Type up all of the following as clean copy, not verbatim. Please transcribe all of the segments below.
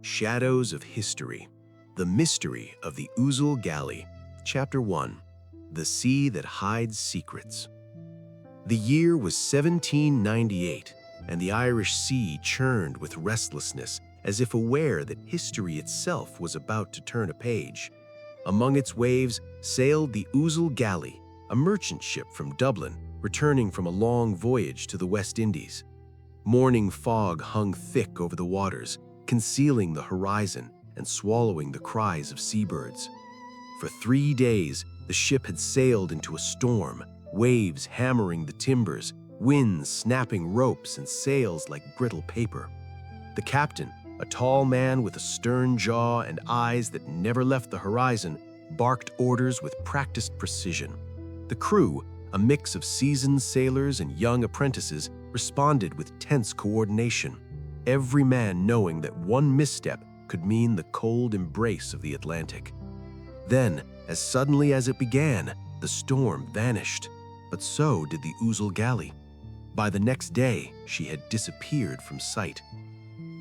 Shadows of History. The Mystery of the Ouzel Galley. Chapter 1. The Sea That Hides Secrets. The year was 1798, and the Irish Sea churned with restlessness, as if aware that history itself was about to turn a page. Among its waves sailed the Ouzel Galley, a merchant ship from Dublin, returning from a long voyage to the West Indies. Morning fog hung thick over the waters, concealing the horizon and swallowing the cries of seabirds. For 3 days, the ship had sailed into a storm, waves hammering the timbers, winds snapping ropes and sails like brittle paper. The captain, a tall man with a stern jaw and eyes that never left the horizon, barked orders with practiced precision. The crew, a mix of seasoned sailors and young apprentices, responded with tense coordination, every man knowing that one misstep could mean the cold embrace of the Atlantic. Then, as suddenly as it began, the storm vanished, but so did the Ouzel Galley. By the next day, she had disappeared from sight.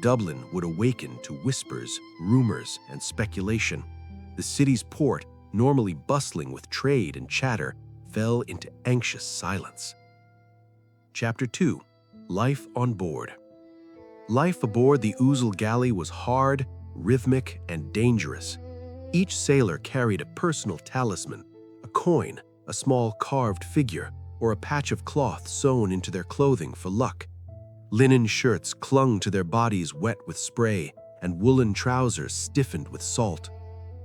Dublin would awaken to whispers, rumors, and speculation. The city's port, normally bustling with trade and chatter, fell into anxious silence. Chapter 2. Life on Board. Life aboard the Ouzel Galley was hard, rhythmic, and dangerous. Each sailor carried a personal talisman, a coin, a small carved figure, or a patch of cloth sewn into their clothing for luck. Linen shirts clung to their bodies wet with spray, and woolen trousers stiffened with salt.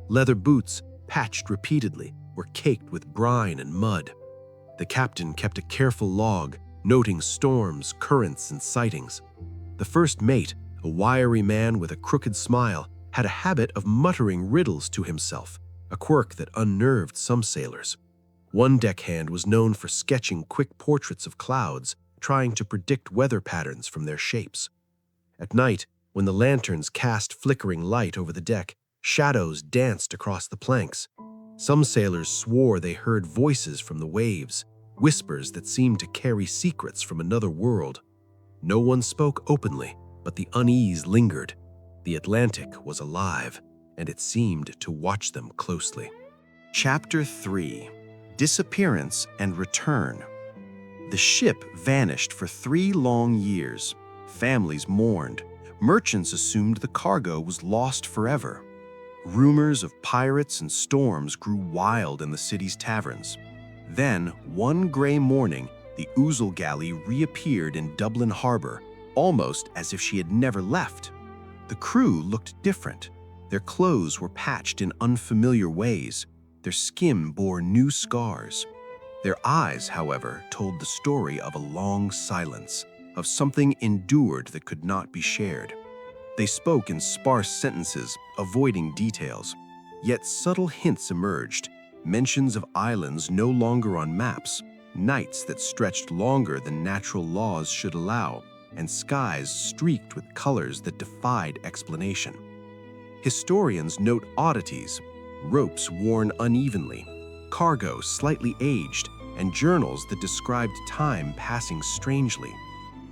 Leather boots, patched repeatedly, were caked with brine and mud. The captain kept a careful log, noting storms, currents, and sightings. The first mate, a wiry man with a crooked smile, had a habit of muttering riddles to himself, a quirk that unnerved some sailors. One deckhand was known for sketching quick portraits of clouds, trying to predict weather patterns from their shapes. At night, when the lanterns cast flickering light over the deck, shadows danced across the planks. Some sailors swore they heard voices from the waves, whispers that seemed to carry secrets from another world. No one spoke openly, but the unease lingered. The Atlantic was alive, and it seemed to watch them closely. Chapter 3. Disappearance and Return. The ship vanished for 3 long years. Families mourned. Merchants assumed the cargo was lost forever. Rumors of pirates and storms grew wild in the city's taverns. Then, one gray morning, the Ouzel Galley reappeared in Dublin harbor, almost as if she had never left. The crew looked different. Their clothes were patched in unfamiliar ways. Their skin bore new scars. Their eyes, however, told the story of a long silence, of something endured that could not be shared. They spoke in sparse sentences, avoiding details. Yet subtle hints emerged, mentions of islands no longer on maps, nights that stretched longer than natural laws should allow, and skies streaked with colors that defied explanation. Historians note oddities, ropes worn unevenly, cargo slightly aged, and journals that described time passing strangely.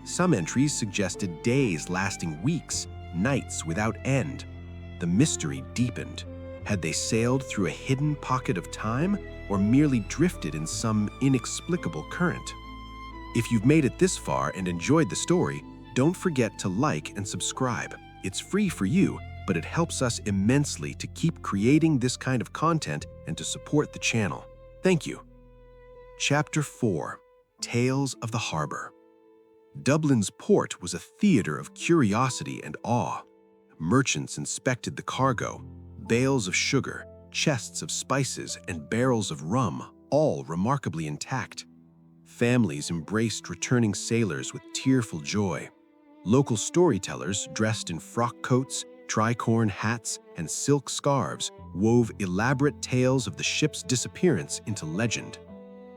Some entries suggested days lasting weeks, nights without end. The mystery deepened. Had they sailed through a hidden pocket of time, or merely drifted in some inexplicable current? If you've made it this far and enjoyed the story, don't forget to like and subscribe. It's free for you, but it helps us immensely to keep creating this kind of content and to support the channel. Thank you. Chapter 4. Tales of the Harbor. Dublin's port was a theater of curiosity and awe. Merchants inspected the cargo, bales of sugar, chests of spices, and barrels of rum, all remarkably intact. Families embraced returning sailors with tearful joy. Local storytellers, dressed in frock coats, tricorn hats, and silk scarves, wove elaborate tales of the ship's disappearance into legend.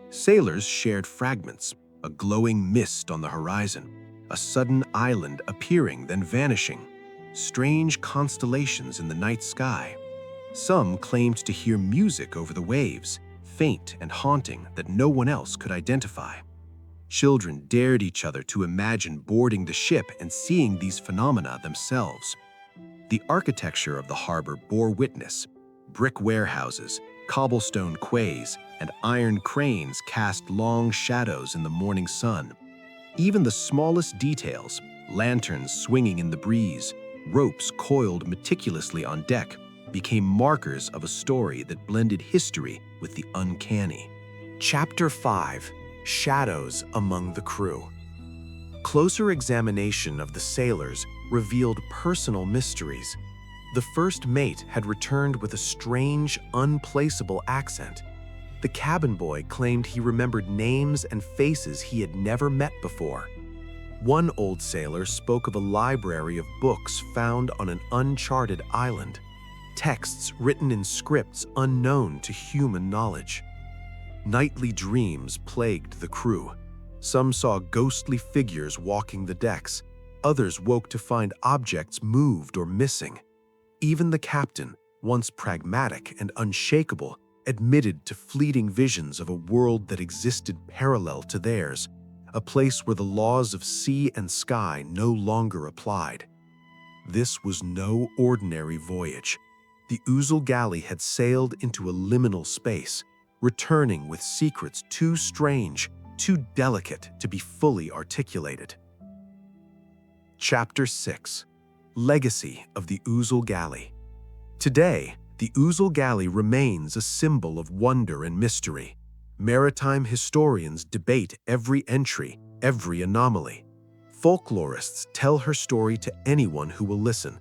Sailors shared fragments, a glowing mist on the horizon, a sudden island appearing then vanishing, strange constellations in the night sky. Some claimed to hear music over the waves, faint and haunting that no one else could identify. Children dared each other to imagine boarding the ship and seeing these phenomena themselves. The architecture of the harbor bore witness. Brick warehouses, cobblestone quays, and iron cranes cast long shadows in the morning sun. Even the smallest details, lanterns swinging in the breeze, ropes coiled meticulously on deck, became markers of a story that blended history with the uncanny. Chapter 5: Shadows Among the Crew. Closer examination of the sailors revealed personal mysteries. The first mate had returned with a strange, unplaceable accent. The cabin boy claimed he remembered names and faces he had never met before. One old sailor spoke of a library of books found on an uncharted island, texts written in scripts unknown to human knowledge. Nightly dreams plagued the crew. Some saw ghostly figures walking the decks. Others woke to find objects moved or missing. Even the captain, once pragmatic and unshakable, admitted to fleeting visions of a world that existed parallel to theirs, a place where the laws of sea and sky no longer applied. This was no ordinary voyage. The Ouzel Galley had sailed into a liminal space, returning with secrets too strange, too delicate to be fully articulated. Chapter 6: Legacy of the Ouzel Galley. Today, the Ouzel Galley remains a symbol of wonder and mystery. Maritime historians debate every entry, every anomaly. Folklorists tell her story to anyone who will listen.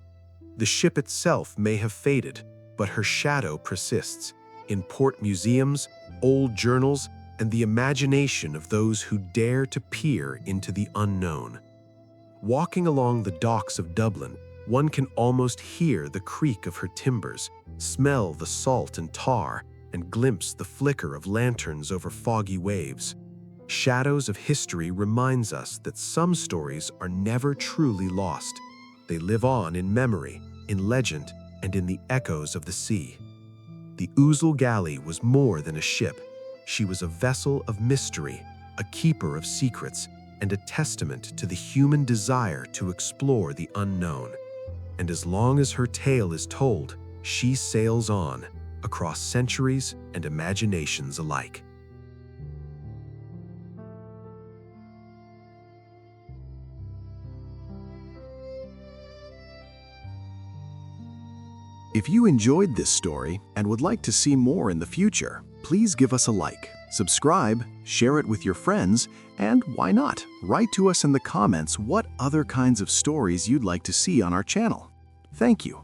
The ship itself may have faded, but her shadow persists in port museums, old journals, and the imagination of those who dare to peer into the unknown. Walking along the docks of Dublin, one can almost hear the creak of her timbers, smell the salt and tar, and glimpse the flicker of lanterns over foggy waves. Shadows of history reminds us that some stories are never truly lost. They live on in memory, in legend, and in the echoes of the sea. The Ouzel Galley was more than a ship. She was a vessel of mystery, a keeper of secrets, and a testament to the human desire to explore the unknown. And as long as her tale is told, she sails on, across centuries and imaginations alike. If you enjoyed this story and would like to see more in the future, please give us a like, subscribe, share it with your friends, and why not, write to us in the comments what other kinds of stories you'd like to see on our channel. Thank you.